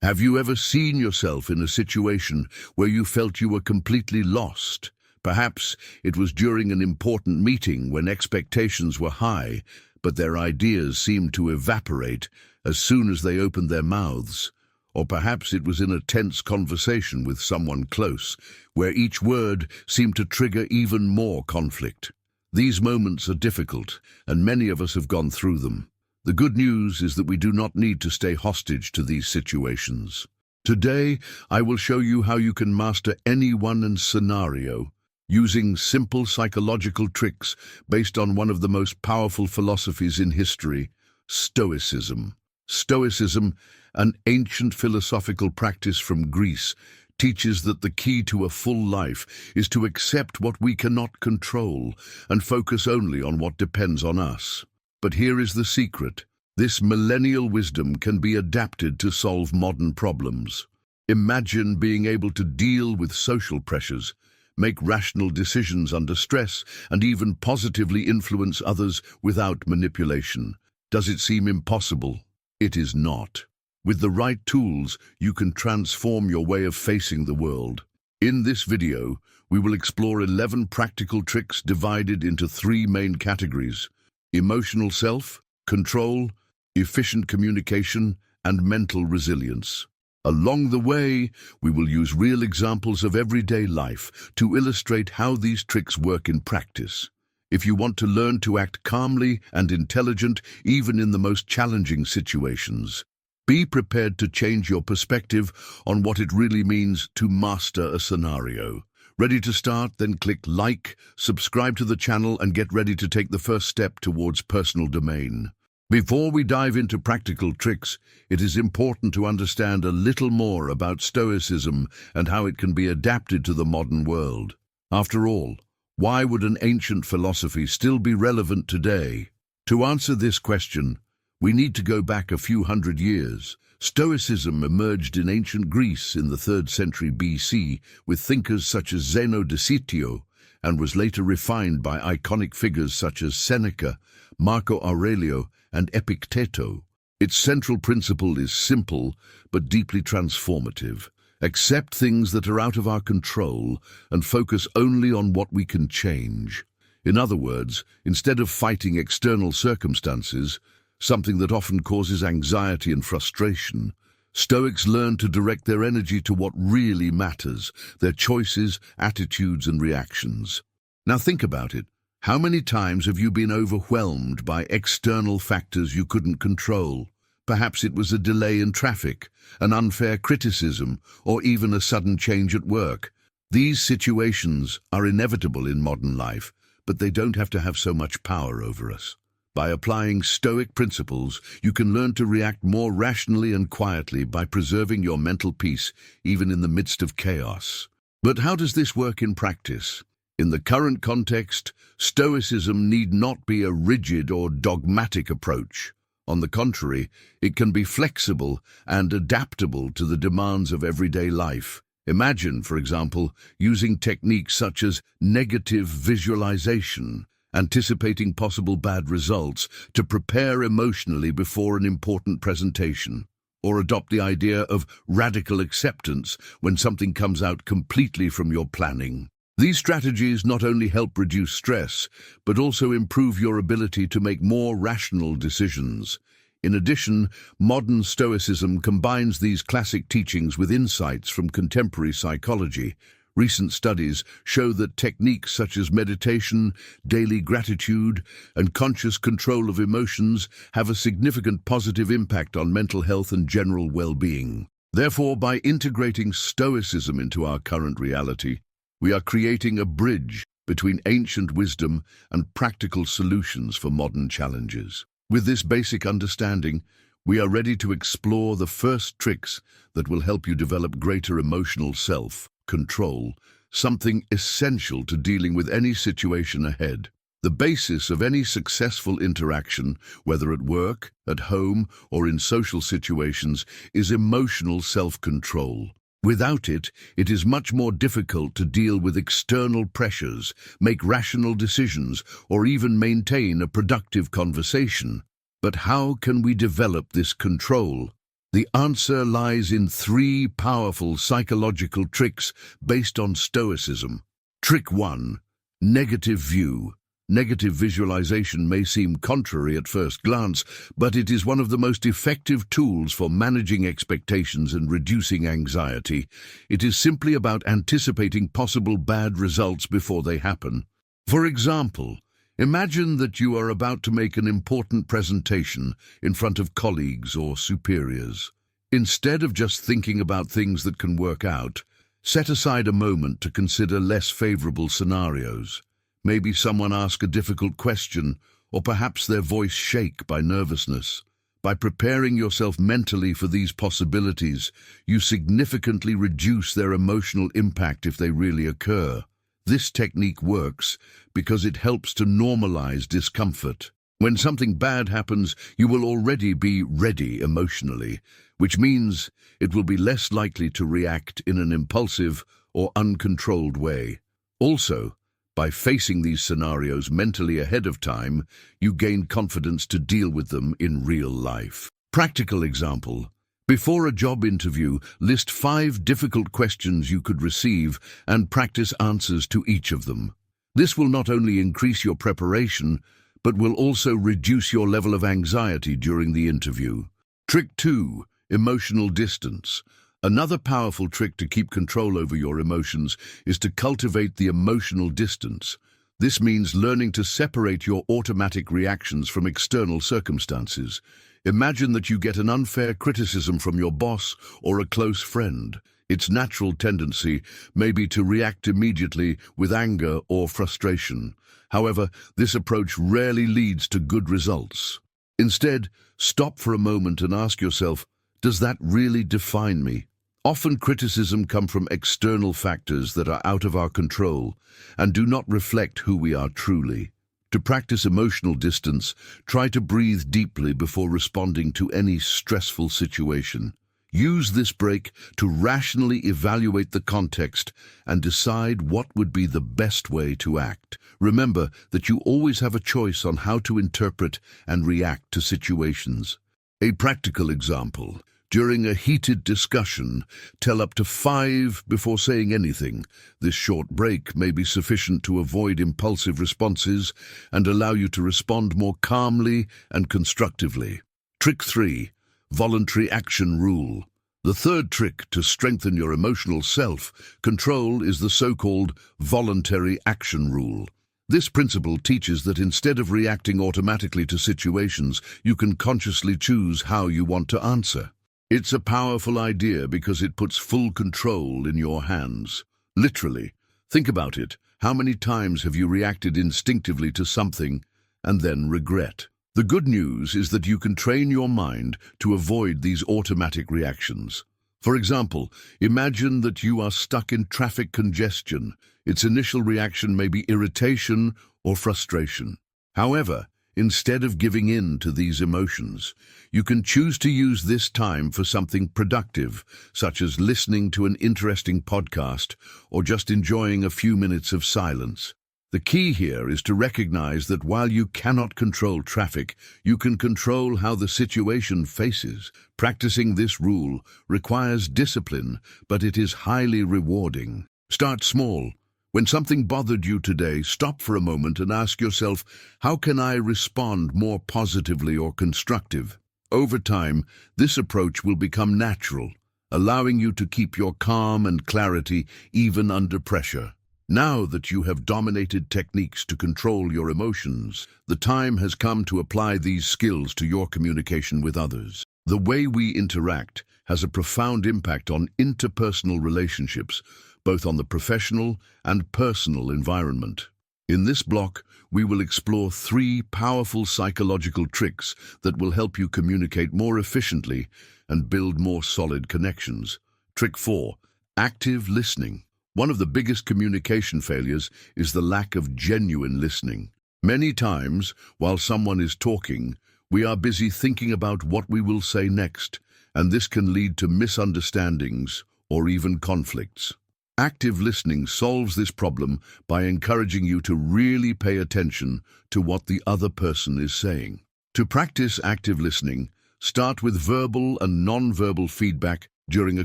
Have you ever seen yourself in a situation where you felt you were completely lost? Perhaps it was during an important meeting when expectations were high, but their ideas seemed to evaporate as soon as they opened their mouths. Or perhaps it was in a tense conversation with someone close, where each word seemed to trigger even more conflict. These moments are difficult, and many of us have gone through them. The good news is that we do not need to stay hostage to these situations. Today, I will show you how you can master any one and scenario using simple psychological tricks based on one of the most powerful philosophies in history, Stoicism. Stoicism, an ancient philosophical practice from Greece, teaches that the key to a full life is to accept what we cannot control and focus only on what depends on us. But here is the secret. This millennial wisdom can be adapted to solve modern problems. Imagine being able to deal with social pressures, make rational decisions under stress, and even positively influence others without manipulation. Does it seem impossible? It is not. With the right tools, you can transform your way of facing the world. In this video, we will explore 11 practical tricks divided into 3 main categories: emotional self, control, efficient communication, and mental resilience. Along the way, we will use real examples of everyday life to illustrate how these tricks work in practice. If you want to learn to act calmly and intelligent even in the most challenging situations, be prepared to change your perspective on what it really means to master a scenario. Ready to start? Then click like, subscribe to the channel, and get ready to take the first step towards personal domain. Before we dive into practical tricks, it is important to understand a little more about Stoicism and how it can be adapted to the modern world. After all, why would an ancient philosophy still be relevant today? To answer this question, we need to go back a few hundred years. Stoicism emerged in ancient Greece in the 3rd century BC with thinkers such as Zeno de Citio, and was later refined by iconic figures such as Seneca, Marco Aurelio, and Epicteto. Its central principle is simple but deeply transformative. Accept things that are out of our control and focus only on what we can change. In other words, instead of fighting external circumstances, something that often causes anxiety and frustration, Stoics learn to direct their energy to what really matters, their choices, attitudes, and reactions. Now think about it. How many times have you been overwhelmed by external factors you couldn't control? Perhaps it was a delay in traffic, an unfair criticism, or even a sudden change at work. These situations are inevitable in modern life, but they don't have to have so much power over us. By applying Stoic principles, you can learn to react more rationally and quietly by preserving your mental peace, even in the midst of chaos. But how does this work in practice? In the current context, Stoicism need not be a rigid or dogmatic approach. On the contrary, it can be flexible and adaptable to the demands of everyday life. Imagine, for example, using techniques such as negative visualization, anticipating possible bad results, to prepare emotionally before an important presentation. Or adopt the idea of radical acceptance when something comes out completely from your planning. These strategies not only help reduce stress, but also improve your ability to make more rational decisions. In addition, modern Stoicism combines these classic teachings with insights from contemporary psychology. Recent studies show that techniques such as meditation, daily gratitude, and conscious control of emotions have a significant positive impact on mental health and general well-being. Therefore, by integrating Stoicism into our current reality, we are creating a bridge between ancient wisdom and practical solutions for modern challenges. With this basic understanding, we are ready to explore the first tricks that will help you develop greater emotional self-control, something essential to dealing with any situation ahead. The basis of any successful interaction, whether at work, at home, or in social situations, is emotional self-control. Without it, it is much more difficult to deal with external pressures, make rational decisions, or even maintain a productive conversation. But how can we develop this control? The answer lies in three powerful psychological tricks based on Stoicism. Trick 1. Negative view. Negative visualization may seem contrary at first glance, but it is one of the most effective tools for managing expectations and reducing anxiety. It is simply about anticipating possible bad results before they happen. For example, imagine that you are about to make an important presentation in front of colleagues or superiors. Instead of just thinking about things that can work out, set aside a moment to consider less favorable scenarios. Maybe someone asks a difficult question, or perhaps their voice shake by nervousness. By preparing yourself mentally for these possibilities, you significantly reduce their emotional impact if they really occur. This technique works because it helps to normalize discomfort. When something bad happens, you will already be ready emotionally, which means it will be less likely to react in an impulsive or uncontrolled way. Also, by facing these scenarios mentally ahead of time, you gain confidence to deal with them in real life. Practical example. Before a job interview, list 5 difficult questions you could receive and practice answers to each of them. This will not only increase your preparation, but will also reduce your level of anxiety during the interview. Trick 2. Emotional distance. Another powerful trick to keep control over your emotions is to cultivate the emotional distance. This means learning to separate your automatic reactions from external circumstances. Imagine that you get an unfair criticism from your boss or a close friend. Its natural tendency may be to react immediately with anger or frustration. However, this approach rarely leads to good results. Instead, stop for a moment and ask yourself, does that really define me? Often criticism comes from external factors that are out of our control and do not reflect who we are truly. To practice emotional distance, try to breathe deeply before responding to any stressful situation. Use this break to rationally evaluate the context and decide what would be the best way to act. Remember that you always have a choice on how to interpret and react to situations. A practical example. During a heated discussion, tell up to 5 before saying anything. This short break may be sufficient to avoid impulsive responses and allow you to respond more calmly and constructively. Trick 3. Voluntary action rule. The third trick to strengthen your emotional self-control is the so-called voluntary action rule. This principle teaches that instead of reacting automatically to situations, you can consciously choose how you want to answer. It's a powerful idea because it puts full control in your hands. Literally, think about it. How many times have you reacted instinctively to something and then regret? The good news is that you can train your mind to avoid these automatic reactions. For example, imagine that you are stuck in traffic congestion. Its initial reaction may be irritation or frustration. However, instead of giving in to these emotions, you can choose to use this time for something productive, such as listening to an interesting podcast or just enjoying a few minutes of silence. The key here is to recognize that while you cannot control traffic, you can control how the situation faces. Practicing this rule requires discipline, but it is highly rewarding. Start small. When something bothered you today, stop for a moment and ask yourself, how can I respond more positively or constructive? Over time, this approach will become natural, allowing you to keep your calm and clarity even under pressure. Now that you have dominated techniques to control your emotions, the time has come to apply these skills to your communication with others. The way we interact has a profound impact on interpersonal relationships, both on the professional and personal environment. In this block, we will explore 3 powerful psychological tricks that will help you communicate more efficiently and build more solid connections. Trick 4. Active listening. One of the biggest communication failures is the lack of genuine listening. Many times, while someone is talking, we are busy thinking about what we will say next, and this can lead to misunderstandings or even conflicts. Active listening solves this problem by encouraging you to really pay attention to what the other person is saying. To practice active listening, Start with verbal and non-verbal feedback during a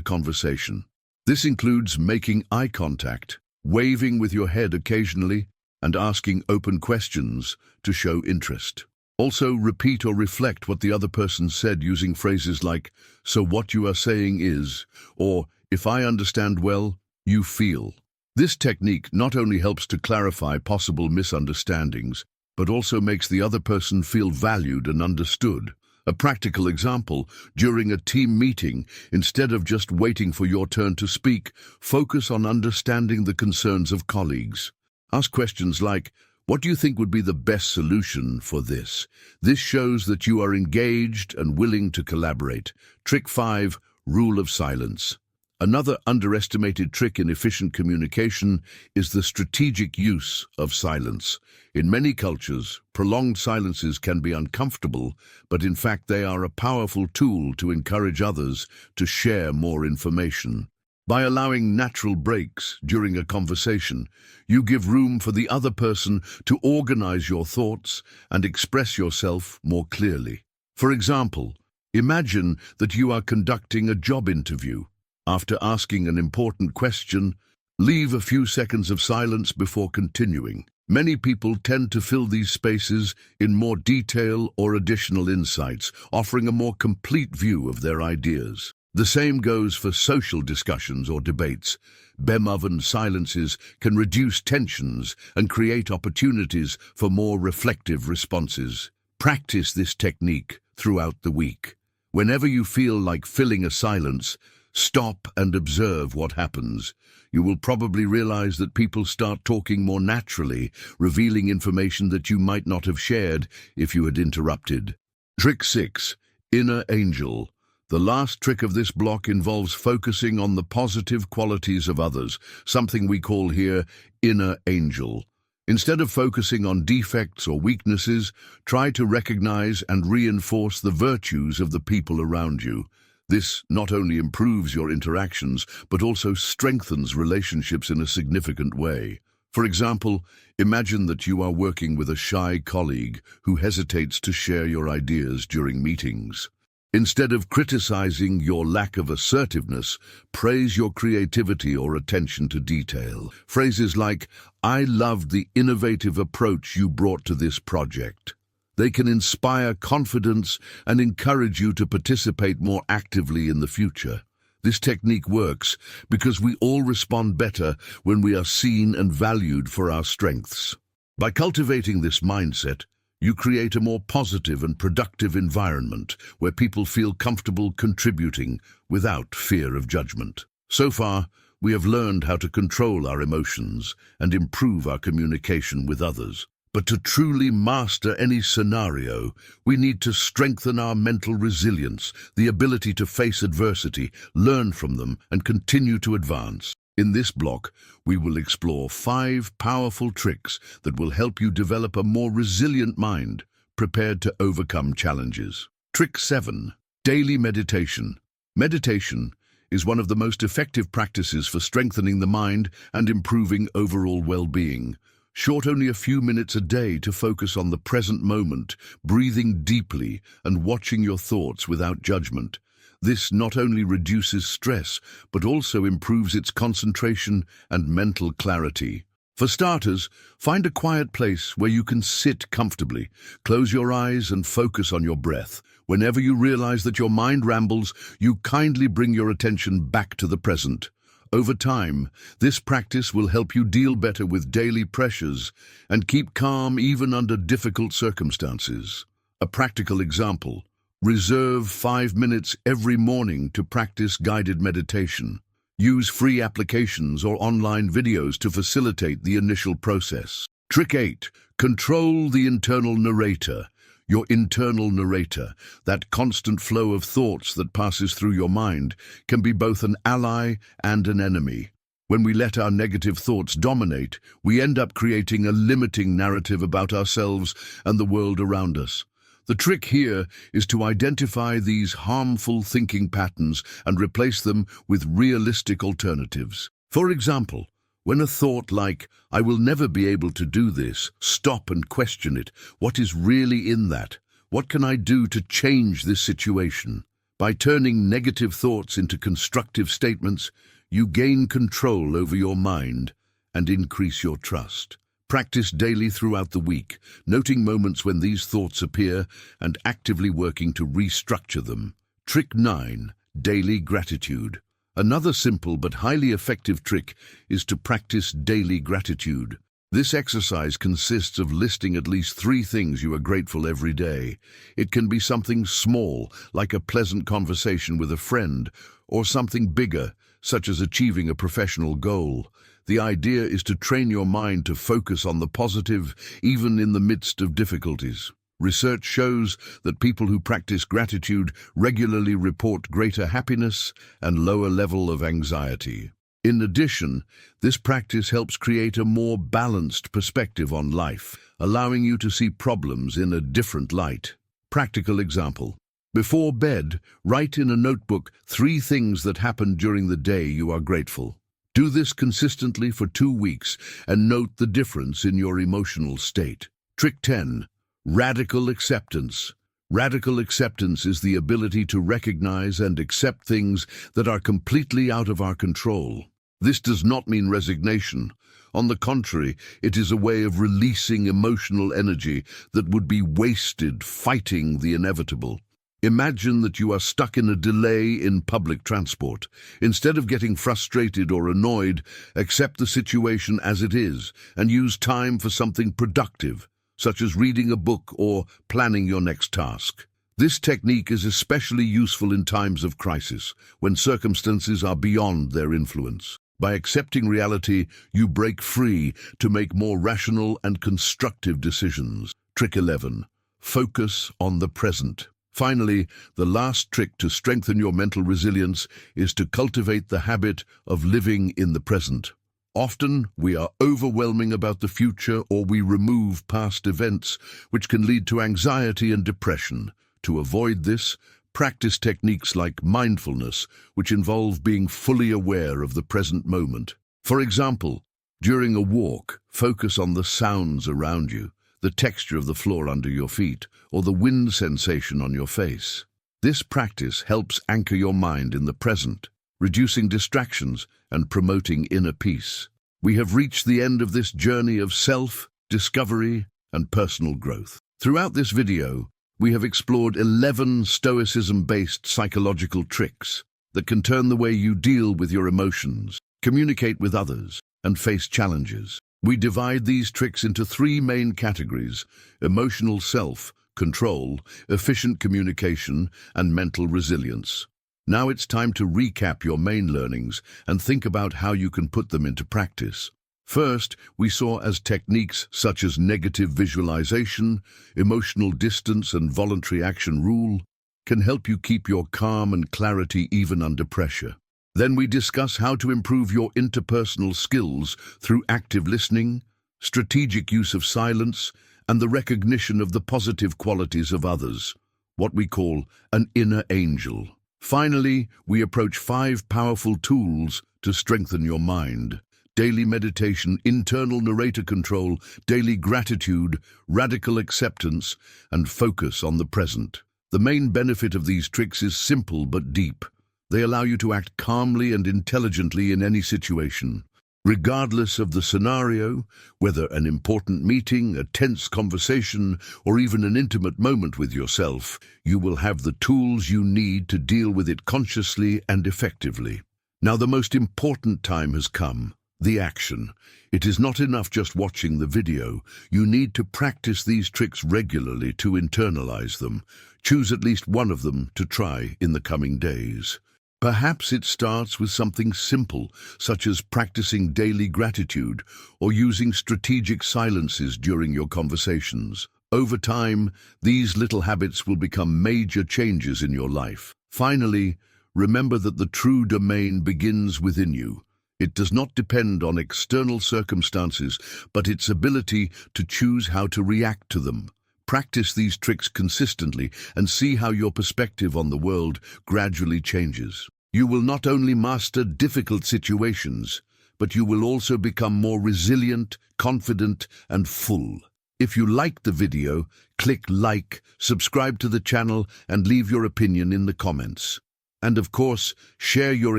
conversation. This includes making eye contact, waving with your head occasionally, and asking open questions to show interest. Also, repeat or reflect what the other person said using phrases like, "So what you are saying is," or "If I understand well, you feel." This technique not only helps to clarify possible misunderstandings, but also makes the other person feel valued and understood. A practical example, during a team meeting, instead of just waiting for your turn to speak, focus on understanding the concerns of colleagues. Ask questions like, "What do you think would be the best solution for this?" This shows that you are engaged and willing to collaborate. Trick 5, Rule of Silence. Another underestimated trick in efficient communication is the strategic use of silence. In many cultures, prolonged silences can be uncomfortable, but in fact they are a powerful tool to encourage others to share more information. By allowing natural breaks during a conversation, you give room for the other person to organize your thoughts and express yourself more clearly. For example, imagine that you are conducting a job interview. After asking an important question, leave a few seconds of silence before continuing. Many people tend to fill these spaces in more detail or additional insights, offering a more complete view of their ideas. The same goes for social discussions or debates. Bemoven silences can reduce tensions and create opportunities for more reflective responses. Practice this technique throughout the week. Whenever you feel like filling a silence, stop and observe what happens. You will probably realize that people start talking more naturally, revealing information that you might not have shared if you had interrupted. Trick 6, Inner Angel. The last trick of this block involves focusing on the positive qualities of others, something we call here inner angel. Instead of focusing on defects or weaknesses, try to recognize and reinforce the virtues of the people around you. This not only improves your interactions, but also strengthens relationships in a significant way. For example, imagine that you are working with a shy colleague who hesitates to share your ideas during meetings. Instead of criticizing your lack of assertiveness, praise your creativity or attention to detail. Phrases like, "I loved the innovative approach you brought to this project." They can inspire confidence and encourage you to participate more actively in the future. This technique works because we all respond better when we are seen and valued for our strengths. By cultivating this mindset, you create a more positive and productive environment where people feel comfortable contributing without fear of judgment. So far, we have learned how to control our emotions and improve our communication with others. But to truly master any scenario, we need to strengthen our mental resilience, the ability to face adversity, learn from them, and continue to advance. In this block, we will explore 5 powerful tricks that will help you develop a more resilient mind, prepared to overcome challenges. Trick 7, Daily Meditation. Meditation is one of the most effective practices for strengthening the mind and improving overall well-being. Short only a few minutes a day to focus on the present moment, breathing deeply and watching your thoughts without judgment. This not only reduces stress, but also improves its concentration and mental clarity. For starters, find a quiet place where you can sit comfortably. Close your eyes and focus on your breath. Whenever you realize that your mind rambles, you kindly bring your attention back to the present. Over time, this practice will help you deal better with daily pressures and keep calm even under difficult circumstances. A practical example: reserve 5 minutes every morning to practice guided meditation. Use free applications or online videos to facilitate the initial process. Trick 8. Control the internal narrator. Your internal narrator, that constant flow of thoughts that passes through your mind, can be both an ally and an enemy. When we let our negative thoughts dominate, we end up creating a limiting narrative about ourselves and the world around us. The trick here is to identify these harmful thinking patterns and replace them with realistic alternatives. For example, when a thought like, "I will never be able to do this," stop and question it. What is really in that? What can I do to change this situation? By turning negative thoughts into constructive statements, you gain control over your mind and increase your trust. Practice daily throughout the week, noting moments when these thoughts appear and actively working to restructure them. Trick 9. Daily gratitude. Another simple but highly effective trick is to practice daily gratitude. This exercise consists of listing at least 3 things you are grateful every day. It can be something small, like a pleasant conversation with a friend, or something bigger, such as achieving a professional goal. The idea is to train your mind to focus on the positive, even in the midst of difficulties. Research shows that people who practice gratitude regularly report greater happiness and lower level of anxiety. In addition, this practice helps create a more balanced perspective on life, allowing you to see problems in a different light. Practical example. Before bed, write in a notebook 3 things that happened during the day you are grateful. Do this consistently for 2 weeks and note the difference in your emotional state. Trick 10. Radical acceptance. Radical acceptance is the ability to recognize and accept things that are completely out of our control. This does not mean resignation. On the contrary, it is a way of releasing emotional energy that would be wasted fighting the inevitable. Imagine that you are stuck in a delay in public transport. Instead of getting frustrated or annoyed, accept the situation as it is and use time for something productive, such as reading a book or planning your next task. This technique is especially useful in times of crisis, when circumstances are beyond their influence. By accepting reality, you break free to make more rational and constructive decisions. Trick 11. Focus on the present. Finally, the last trick to strengthen your mental resilience is to cultivate the habit of living in the present. Often, we are overwhelming about the future, or we remove past events, which can lead to anxiety and depression. To avoid this, practice techniques like mindfulness, which involve being fully aware of the present moment. For example, during a walk, focus on the sounds around you, the texture of the floor under your feet, or the wind sensation on your face. This practice helps anchor your mind in the present, reducing distractions and promoting inner peace. We have reached the end of this journey of self-discovery and personal growth. Throughout this video, we have explored 11 Stoicism-based psychological tricks that can turn the way you deal with your emotions, communicate with others, and face challenges. We divide these tricks into 3 main categories: emotional self-control, efficient communication, and mental resilience. Now it's time to recap your main learnings and think about how you can put them into practice. First, we saw as techniques such as negative visualization, emotional distance, and voluntary action rule can help you keep your calm and clarity even under pressure. Then we discuss how to improve your interpersonal skills through active listening, strategic use of silence, and the recognition of the positive qualities of others, what we call an inner angel. Finally, we approach 5 powerful tools to strengthen your mind: daily meditation, internal narrator control, daily gratitude, radical acceptance, and focus on the present. The main benefit of these tricks is simple but deep. They allow you to act calmly and intelligently in any situation. Regardless of the scenario, whether an important meeting, a tense conversation, or even an intimate moment with yourself, you will have the tools you need to deal with it consciously and effectively. Now, the most important time has come: the action. It is not enough just watching the video. You need to practice these tricks regularly to internalize them. Choose at least one of them to try in the coming days. Perhaps it starts with something simple, such as practicing daily gratitude or using strategic silences during your conversations. Over time, these little habits will become major changes in your life. Finally, remember that the true domain begins within you. It does not depend on external circumstances, but its ability to choose how to react to them. Practice these tricks consistently and see how your perspective on the world gradually changes. You will not only master difficult situations, but you will also become more resilient, confident, and full. If you liked the video, click like, subscribe to the channel, and leave your opinion in the comments. And of course, share your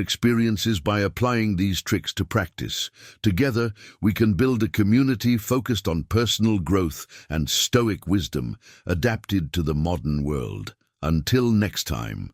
experiences by applying these tricks to practice. Together, we can build a community focused on personal growth and Stoic wisdom, adapted to the modern world. Until next time.